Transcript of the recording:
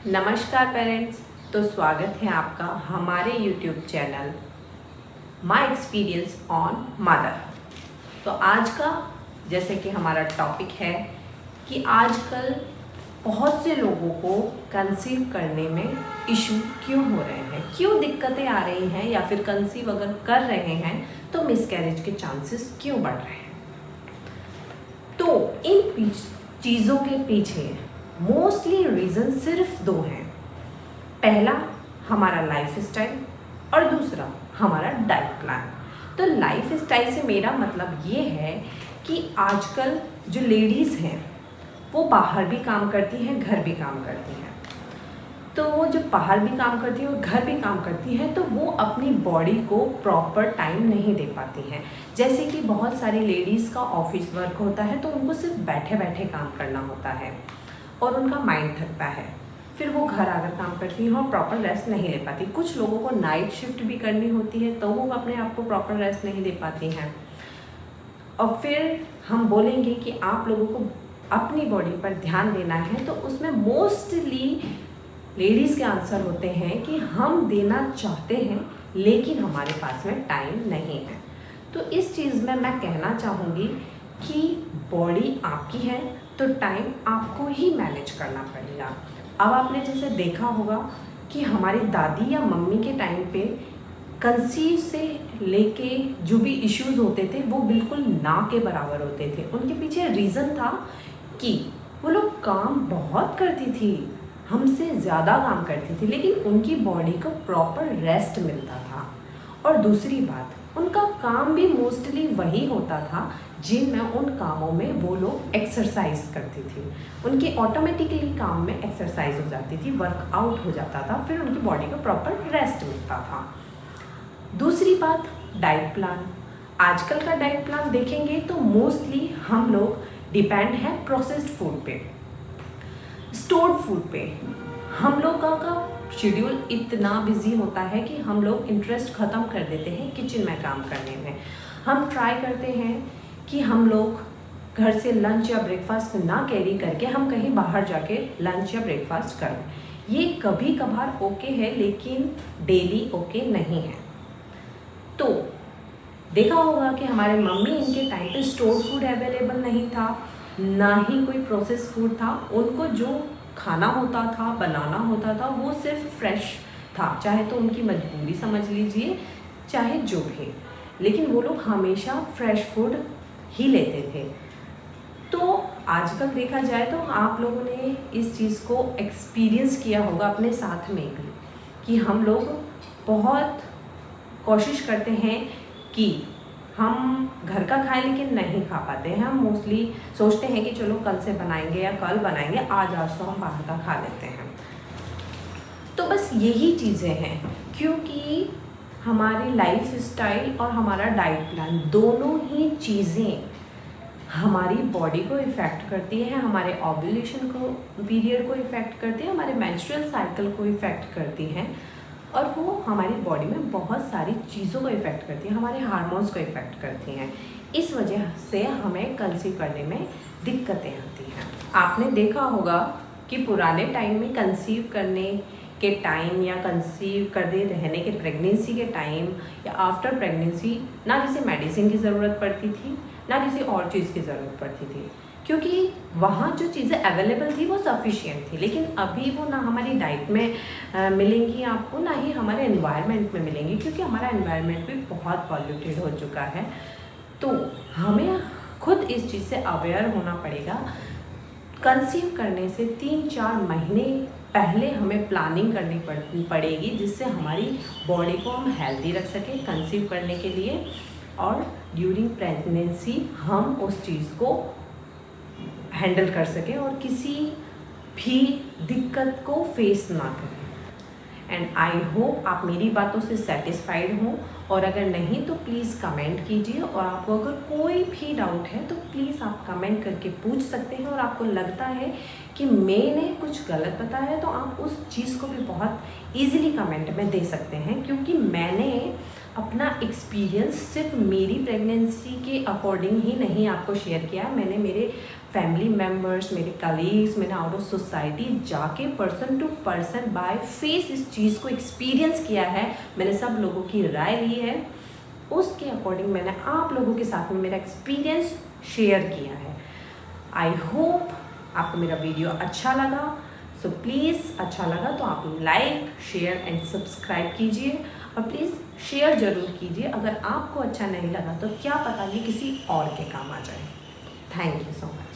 नमस्कार पेरेंट्स। तो स्वागत है आपका हमारे YouTube channel my experience on mother. तो आज का जैसे कि हमारा टॉपिक है कि आजकल बहुत से लोगों को कंसीव करने में इशू क्यों हो रहे हैं, क्यों दिक्कतें आ रही हैं, या फिर कंसीव अगर कर रहे हैं तो मिसकैरेज के चांसेस क्यों बढ़ रहे हैं। तो इन चीज़ों के पीछे मोस्टली रीज़न सिर्फ दो हैं। पहला हमारा लाइफ स्टाइल और दूसरा हमारा डाइट प्लान। तो लाइफ स्टाइल से मेरा मतलब ये है कि आजकल जो लेडीज़ हैं वो बाहर भी काम करती हैं, घर भी काम करती हैं। तो वो जब बाहर भी काम करती हैं और घर भी काम करती हैं तो वो अपनी बॉडी को प्रॉपर टाइम नहीं दे पाती हैं। जैसे कि बहुत सारी लेडीज़ का ऑफिस वर्क होता है तो उनको सिर्फ बैठे बैठे काम करना होता है और उनका माइंड थकता है। फिर वो घर आकर काम करती हैं और प्रॉपर रेस्ट नहीं ले पाती। कुछ लोगों को नाइट शिफ्ट भी करनी होती है तो वो अपने आप को प्रॉपर रेस्ट नहीं दे पाती हैं। और फिर हम बोलेंगे कि आप लोगों को अपनी बॉडी पर ध्यान देना है, तो उसमें मोस्टली लेडीज़ के आंसर होते हैं कि हम देना चाहते हैं लेकिन हमारे पास में टाइम नहीं है। तो इस चीज़ में मैं कहना चाहूँगी कि बॉडी आपकी है तो टाइम आपको ही मैनेज करना पड़ेगा। अब आपने जैसे देखा होगा कि हमारी दादी या मम्मी के टाइम पे कंसीव से लेके जो भी इश्यूज़ होते थे वो बिल्कुल ना के बराबर होते थे। उनके पीछे रीज़न था कि वो लोग काम बहुत करती थी, हमसे ज़्यादा काम करती थी, लेकिन उनकी बॉडी को प्रॉपर रेस्ट मिलता था। और दूसरी बात, उनका काम भी मोस्टली वही होता था जिनमें उन कामों में वो लोग एक्सरसाइज करती थी। उनके ऑटोमेटिकली काम में एक्सरसाइज हो जाती थी, वर्कआउट हो जाता था, फिर उनकी बॉडी को प्रॉपर रेस्ट मिलता था। दूसरी बात, डाइट प्लान। आजकल का डाइट प्लान देखेंगे तो मोस्टली हम लोग डिपेंड है प्रोसेस्ड फूड पे, स्टोर्ड फूड पे। हम लोगों का शेड्यूल इतना बिजी होता है कि हम लोग इंटरेस्ट ख़त्म कर देते हैं किचन में काम करने में। हम ट्राई करते हैं कि हम लोग घर से लंच या ब्रेकफास्ट ना कैरी करके हम कहीं बाहर जाके लंच या ब्रेकफास्ट करें। ये कभी कभार ओके है लेकिन डेली ओके नहीं है। तो देखा होगा कि हमारे मम्मी इनके टाइम पे स्टोर फूड अवेलेबल नहीं था, ना ही कोई प्रोसेस फूड था। उनको जो खाना होता था, बनाना होता था, वो सिर्फ फ्रेश था, चाहे तो उनकी मजबूरी समझ लीजिए, चाहे जो भी, लेकिन वो लोग हमेशा फ्रेश फूड ही लेते थे। तो आजकल देखा जाए तो आप लोगों ने इस चीज़ को एक्सपीरियंस किया होगा अपने साथ में भी कि हम लोग बहुत कोशिश करते हैं कि हम घर का खाएं लेकिन नहीं खा पाते हैं। हम मोस्टली सोचते हैं कि चलो कल से बनाएंगे या कल बनाएंगे, आज तो हम बाहर का खा लेते हैं। तो बस यही चीज़ें हैं, क्योंकि हमारी लाइफ स्टाइल और हमारा डाइट प्लान दोनों ही चीज़ें हमारी बॉडी को इफ़ेक्ट करती है, हमारे ओव्यूलेशन को पीरियड को इफ़ेक्ट करती है, हमारे मेंस्ट्रुअल साइकिल को इफ़ेक्ट करती हैं, और वो हमारी बॉडी में बहुत सारी चीज़ों को इफ़ेक्ट करती हैं, हमारे हार्मोन्स को इफ़ेक्ट करती हैं। इस वजह से हमें कंसीव करने में दिक्कतें आती हैं। आपने देखा होगा कि पुराने टाइम में कंसीव करने के टाइम या कंसीव करते रहने के प्रेगनेंसी के टाइम या आफ्टर प्रेगनेंसी ना किसी मेडिसिन की ज़रूरत पड़ती थी, ना किसी और चीज़ की ज़रूरत पड़ती थी, क्योंकि वहाँ जो चीज़ें अवेलेबल थी वो सफिशिएंट थी। लेकिन अभी वो ना हमारी डाइट में मिलेंगी आपको, ना ही हमारे एनवायरनमेंट में मिलेंगी, क्योंकि हमारा एनवायरनमेंट भी बहुत पॉल्यूटेड हो चुका है। तो हमें खुद इस चीज़ से अवेयर होना पड़ेगा। कंसीव करने से 3-4 महीने पहले हमें प्लानिंग करनी पड़ेगी, जिससे हमारी बॉडी को हम हेल्दी रख सकें कंसीव करने के लिए, और ड्यूरिंग प्रेगनेंसी हम उस चीज़ को हैंडल कर सकें और किसी भी दिक्कत को फेस ना करें। एंड आई होप आप मेरी बातों से सेटिस्फाइड हों, और अगर नहीं तो प्लीज़ कमेंट कीजिए, और आपको अगर कोई भी डाउट है तो प्लीज़ आप कमेंट करके पूछ सकते हैं। और आपको लगता है कि मैंने कुछ गलत बताया है तो आप उस चीज़ को भी बहुत ईजिली कमेंट में दे सकते हैं, क्योंकि मैंने अपना एक्सपीरियंस सिर्फ मेरी प्रेगनेंसी के अकॉर्डिंग ही नहीं आपको शेयर किया, मैंने मेरे फैमिली मेम्बर्स, मेरे कलीग्स, मैंने आउट ऑफ सोसाइटी जाके person to person by face इस चीज़ को एक्सपीरियंस किया है। मैंने सब लोगों की राय ली है, उसके अकॉर्डिंग मैंने आप लोगों के साथ में मेरा एक्सपीरियंस शेयर किया है। आई होप आपको मेरा वीडियो अच्छा लगा। सो प्लीज़ अच्छा लगा तो आप लाइक, शेयर एंड सब्सक्राइब कीजिए और प्लीज़ शेयर ज़रूर कीजिए। अगर आपको अच्छा नहीं लगा तो क्या पता ये किसी और के काम आ जाए। Thank you so much.